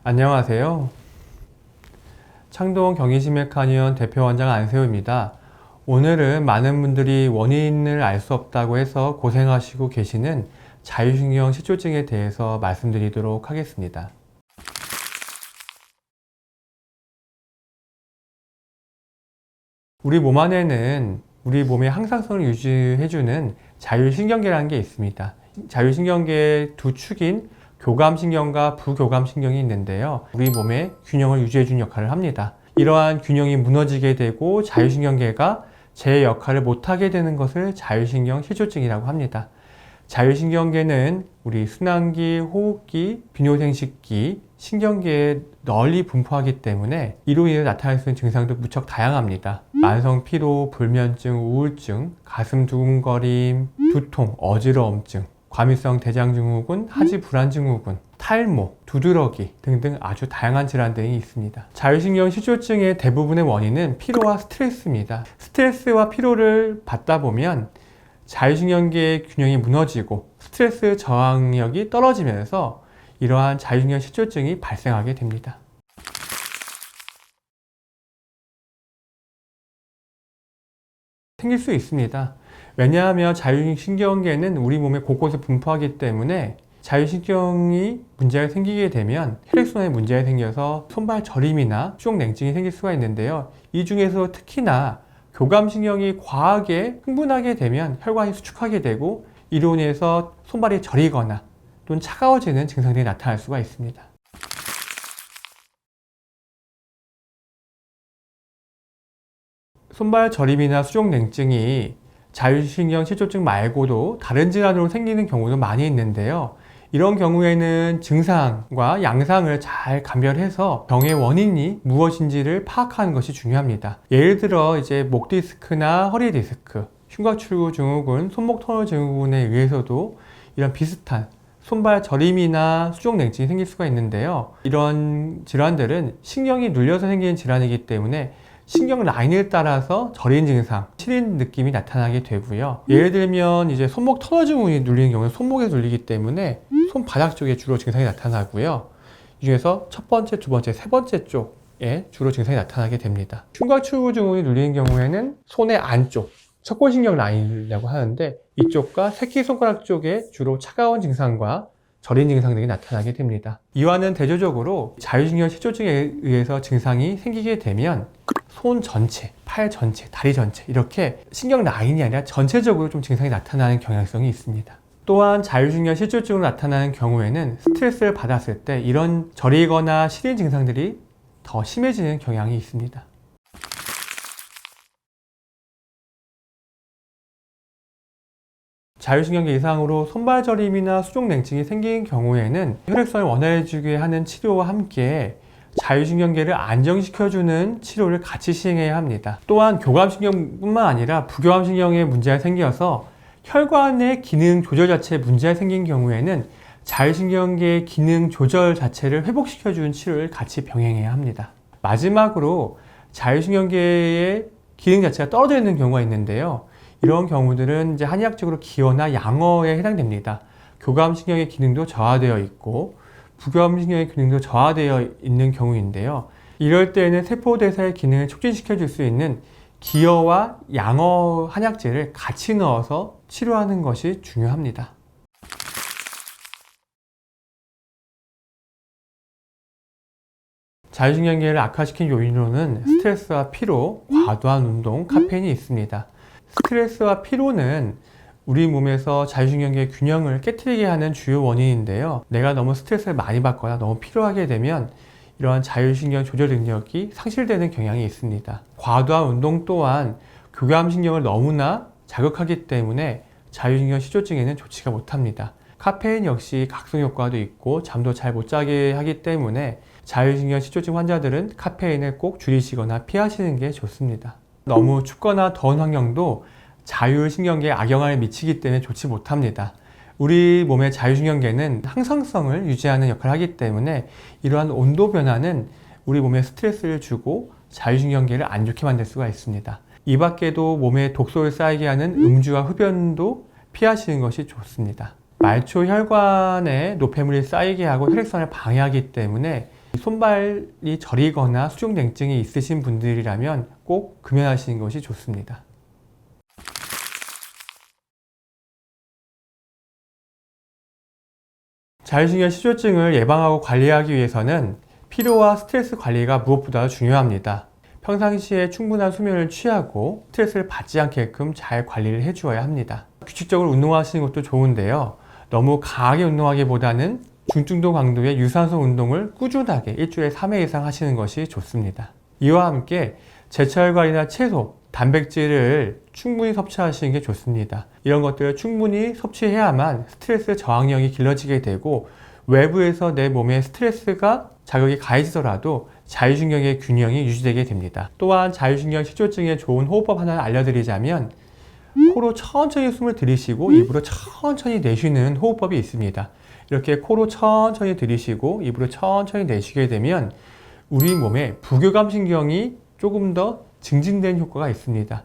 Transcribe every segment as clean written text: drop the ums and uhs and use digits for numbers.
안녕하세요. 창동 경희심혈관의원 대표원장 안세호입니다. 오늘은 많은 분들이 원인을 알 수 없다고 해서 고생하시고 계시는 자율신경 실조증에 대해서 말씀드리도록 하겠습니다. 우리 몸 안에는 우리 몸의 항상성을 유지해주는 자율신경계라는 게 있습니다. 자율신경계의 두 축인 교감신경과 부교감신경이 있는데요. 우리 몸의 균형을 유지해주는 역할을 합니다. 이러한 균형이 무너지게 되고 자율신경계가 제 역할을 못하게 되는 것을 자율신경 실조증이라고 합니다. 자율신경계는 우리 순환기, 호흡기, 비뇨생식기, 신경계에 널리 분포하기 때문에 이로 인해 나타날 수 있는 증상도 무척 다양합니다. 만성 피로, 불면증, 우울증, 가슴 두근거림, 두통, 어지러움증, 과민성 대장증후군, 하지 불안증후군, 탈모, 두드러기 등등 아주 다양한 질환들이 있습니다. 자율신경 실조증의 대부분의 원인은 피로와 스트레스입니다. 스트레스와 피로를 받다 보면 자율신경계의 균형이 무너지고 스트레스 저항력이 떨어지면서 이러한 자율신경 실조증이 발생하게 됩니다. 생길 수 있습니다. 왜냐하면 자율신경계는 우리 몸의 곳곳에 분포하기 때문에 자율신경이 문제가 생기게 되면 혈액순환에 문제가 생겨서 손발 저림이나 수족 냉증이 생길 수가 있는데요. 이 중에서 특히나 교감신경이 과하게 흥분하게 되면 혈관이 수축하게 되고 이로 인해서 손발이 저리거나 또는 차가워지는 증상들이 나타날 수가 있습니다. 손발 저림이나 수족 냉증이 자율신경 실조증 말고도 다른 질환으로 생기는 경우도 많이 있는데요. 이런 경우에는 증상과 양상을 잘 감별해서 병의 원인이 무엇인지를 파악하는 것이 중요합니다. 예를 들어 목 디스크나 허리 디스크, 흉곽출구 증후군, 손목 터널 증후군에 의해서도 이런 비슷한 손발 저림이나 수족 냉증이 생길 수가 있는데요. 이런 질환들은 신경이 눌려서 생기는 질환이기 때문에 신경 라인을 따라서 저린 증상, 시린 느낌이 나타나게 되고요. 예를 들면 손목 터널 증후군이 눌리는 경우는 손목에 눌리기 때문에 손바닥 쪽에 주로 증상이 나타나고요. 이 중에서 첫 번째, 두 번째, 세 번째 쪽에 주로 증상이 나타나게 됩니다. 흉곽출구 증후군이 눌리는 경우에는 손의 안쪽, 척골신경 라인이라고 하는데 이쪽과 새끼손가락 쪽에 주로 차가운 증상과 저린 증상들이 나타나게 됩니다. 이와는 대조적으로 자율신경 실조증에 의해서 증상이 생기게 되면 손 전체, 팔 전체, 다리 전체 이렇게 신경 라인이 아니라 전체적으로 좀 증상이 나타나는 경향성이 있습니다. 또한 자율신경 실조증으로 나타나는 경우에는 스트레스를 받았을 때 이런 저리거나 시린 증상들이 더 심해지는 경향이 있습니다. 자율신경계 이상으로 손발 저림이나 수족 냉증이 생긴 경우에는 혈액순환을 원활해지게 하는 치료와 함께 자율신경계를 안정시켜주는 치료를 같이 시행해야 합니다. 또한 교감신경뿐만 아니라 부교감신경에 문제가 생겨서 혈관의 기능 조절 자체에 문제가 생긴 경우에는 자율신경계의 기능 조절 자체를 회복시켜주는 치료를 같이 병행해야 합니다. 마지막으로 자율신경계의 기능 자체가 떨어져 있는 경우가 있는데요. 이런 경우들은 한의학적으로 기어나 양어에 해당됩니다. 교감신경의 기능도 저하되어 있고 부교감신경의 기능도 저하되어 있는 경우인데요. 이럴 때는 세포대사의 기능을 촉진시켜 줄 수 있는 기어와 양어 한약제를 같이 넣어서 치료하는 것이 중요합니다. 자율신경계를 악화시킨 요인으로는 스트레스와 피로, 과도한 운동, 카페인이 있습니다. 스트레스와 피로는 우리 몸에서 자율신경계의 균형을 깨트리게 하는 주요 원인인데요. 내가 너무 스트레스를 많이 받거나 너무 피로하게 되면 이러한 자율신경 조절 능력이 상실되는 경향이 있습니다. 과도한 운동 또한 교감신경을 너무나 자극하기 때문에 자율신경 실조증에는 좋지가 못합니다. 카페인 역시 각성 효과도 있고 잠도 잘 못 자게 하기 때문에 자율신경 실조증 환자들은 카페인을 꼭 줄이시거나 피하시는 게 좋습니다. 너무 춥거나 더운 환경도 자율신경계에 악영향을 미치기 때문에 좋지 못합니다. 우리 몸의 자율신경계는 항상성을 유지하는 역할을 하기 때문에 이러한 온도 변화는 우리 몸에 스트레스를 주고 자율신경계를 안 좋게 만들 수가 있습니다. 이 밖에도 몸에 독소를 쌓이게 하는 음주와 흡연도 피하시는 것이 좋습니다. 말초 혈관에 노폐물이 쌓이게 하고 혈액순환을 방해하기 때문에 손발이 저리거나 수족냉증이 있으신 분들이라면 꼭 금연하시는 것이 좋습니다. 자율신경 실조증을 예방하고 관리하기 위해서는 피로와 스트레스 관리가 무엇보다 중요합니다. 평상시에 충분한 수면을 취하고 스트레스를 받지 않게끔 잘 관리를 해주어야 합니다. 규칙적으로 운동하시는 것도 좋은데요. 너무 강하게 운동하기보다는 중증도 강도의 유산소 운동을 꾸준하게 일주일에 3회 이상 하시는 것이 좋습니다. 이와 함께 제철과일이나 채소, 단백질을 충분히 섭취하시는 게 좋습니다. 이런 것들을 충분히 섭취해야만 스트레스 저항력이 길러지게 되고 외부에서 내 몸에 스트레스가 자극이 가해지더라도 자율신경의 균형이 유지되게 됩니다. 또한 자율신경 실조증에 좋은 호흡법 하나를 알려드리자면 코로 천천히 숨을 들이쉬고 입으로 천천히 내쉬는 호흡법이 있습니다. 이렇게 코로 천천히 들이쉬고 입으로 천천히 내쉬게 되면 우리 몸의 부교감 신경이 조금 더 증진된 효과가 있습니다.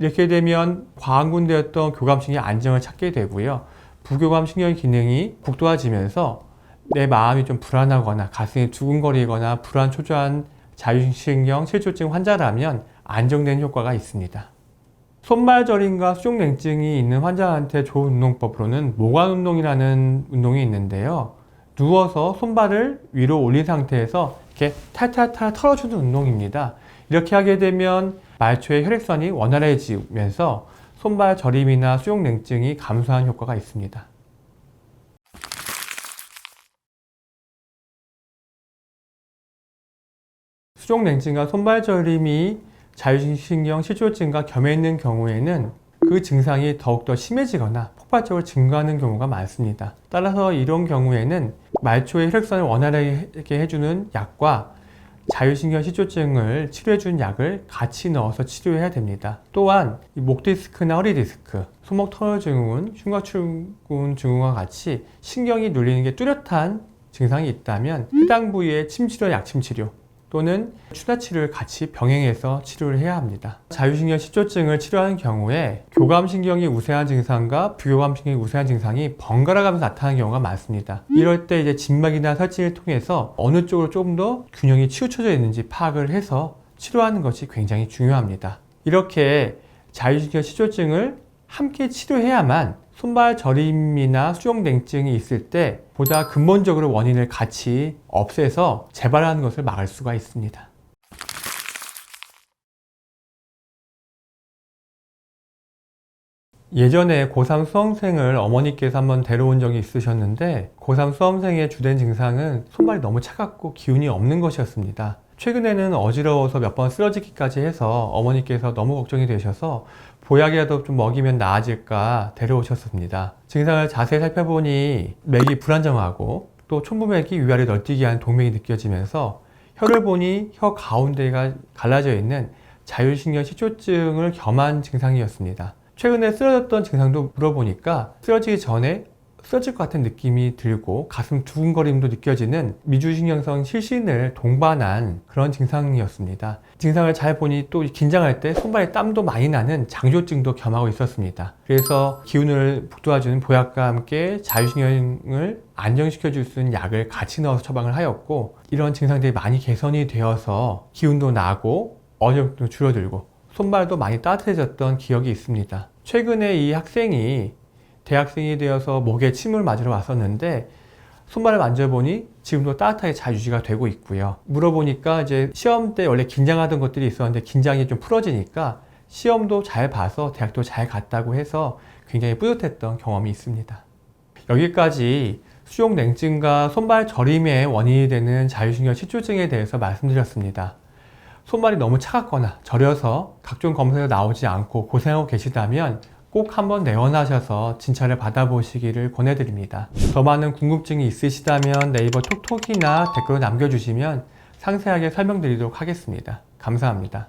이렇게 되면 과한군되었던 교감신경이 안정을 찾게 되고요. 부교감 신경 기능이 국도화지면서 내 마음이 좀 불안하거나 가슴이 두근거리거나 불안 초조한 자율신경 실조증 환자라면 안정되는 효과가 있습니다. 손발 저림과 수족냉증이 있는 환자한테 좋은 운동법으로는 모관 운동이라는 운동이 있는데요. 누워서 손발을 위로 올린 상태에서 이렇게 탈탈탈 털어주는 운동입니다. 이렇게 하게 되면 말초의 혈액순환이 원활해지면서 손발 저림이나 수족냉증이 감소하는 효과가 있습니다. 수족냉증과 손발 저림이 자율신경 실조증과 겸해 있는 경우에는 그 증상이 더욱더 심해지거나 폭발적으로 증가하는 경우가 많습니다. 따라서 이런 경우에는 말초의 혈액순환을 원활하게 해주는 약과 자율신경 실조증을 치료해주는 약을 같이 넣어서 치료해야 됩니다. 또한 목 디스크나 허리 디스크, 손목 터널 증후군, 흉곽출근 증후군과 같이 신경이 눌리는 게 뚜렷한 증상이 있다면 해당 부위의 침치료, 약침치료 또는 추나치료를 같이 병행해서 치료를 해야 합니다. 자율신경 실조증을 치료하는 경우에 교감신경이 우세한 증상과 부교감신경이 우세한 증상이 번갈아 가면서 나타나는 경우가 많습니다. 이럴 때 이제 진막이나 설진을 통해서 어느 쪽으로 조금 더 균형이 치우쳐져 있는지 파악을 해서 치료하는 것이 굉장히 중요합니다. 이렇게 자율신경 실조증을 함께 치료해야만 손발 저림이나 수족냉증이 있을 때 보다 근본적으로 원인을 같이 없애서 재발하는 것을 막을 수가 있습니다. 예전에 고3 수험생을 어머니께서 한번 데려온 적이 있으셨는데 고3 수험생의 주된 증상은 손발이 너무 차갑고 기운이 없는 것이었습니다. 최근에는 어지러워서 몇 번 쓰러지기까지 해서 어머니께서 너무 걱정이 되셔서 보약이라도 좀 먹이면 나아질까 데려오셨습니다. 증상을 자세히 살펴보니 맥이 불안정하고 또 촌부맥이 위아래 널뛰게 하는 동맥이 느껴지면서 혀를 보니 혀 가운데가 갈라져 있는 자율신경 실조증을 겸한 증상이었습니다. 최근에 쓰러졌던 증상도 물어보니까 쓰러지기 전에 쓰러질 것 같은 느낌이 들고 가슴 두근거림도 느껴지는 미주신경성 실신을 동반한 그런 증상이었습니다. 증상을 잘 보니 또 긴장할 때 손발에 땀도 많이 나는 장조증도 겸하고 있었습니다. 그래서 기운을 북돋아주는 보약과 함께 자율신경을 안정시켜줄 수 있는 약을 같이 넣어서 처방을 하였고 이런 증상들이 많이 개선이 되어서 기운도 나고 어지럼도 줄어들고 손발도 많이 따뜻해졌던 기억이 있습니다. 최근에 이 학생이 대학생이 되어서 목에 침을 맞으러 왔었는데 손발을 만져보니 지금도 따뜻하게 잘 유지가 되고 있고요. 물어보니까 이제 시험 때 원래 긴장하던 것들이 있었는데 긴장이 좀 풀어지니까 시험도 잘 봐서 대학도 잘 갔다고 해서 굉장히 뿌듯했던 경험이 있습니다. 여기까지 수족냉증과 손발 저림의 원인이 되는 자율신경 실조증에 대해서 말씀드렸습니다. 손발이 너무 차갑거나 저려서 각종 검사에서 나오지 않고 고생하고 계시다면 꼭 한번 내원하셔서 진찰을 받아보시기를 권해드립니다. 더 많은 궁금증이 있으시다면 네이버 톡톡이나 댓글로 남겨주시면 상세하게 설명드리도록 하겠습니다. 감사합니다.